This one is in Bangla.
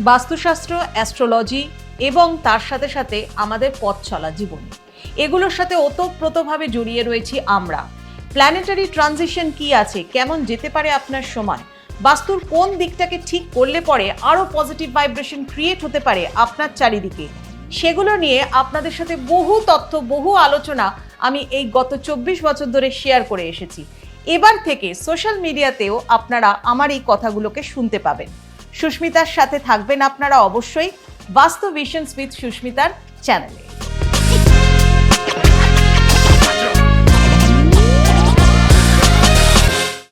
বাস্তুশাস্ত্র, অ্যাস্ট্রোলজি এবং তার সাথে সাথে আমাদের পথ চলা জীবনী, এগুলোর সাথে ওতপ্রোতভাবে জড়িয়ে রয়েছি আমরা। প্ল্যানেটারি ট্রানজিশন কি আছে, কেমন যেতে পারে আপনার সময়, বাস্তুর কোন দিকটাকে ঠিক করলে পরে আরও পজিটিভ ভাইব্রেশন ক্রিয়েট হতে পারে আপনার চারিদিকে, সেগুলো নিয়ে আপনাদের সাথে বহু তথ্য, বহু আলোচনা আমি এই গত 24 বছর ধরে শেয়ার করে এসেছি। এবার থেকে সোশ্যাল মিডিয়াতেও আপনারা আমার এই কথাগুলোকে শুনতে পাবেন। সুস্মিতার সাথে থাকবেন আপনারা অবশ্যই বাস্তু ভিশনস উইথ সুস্মিতার চ্যানেলে।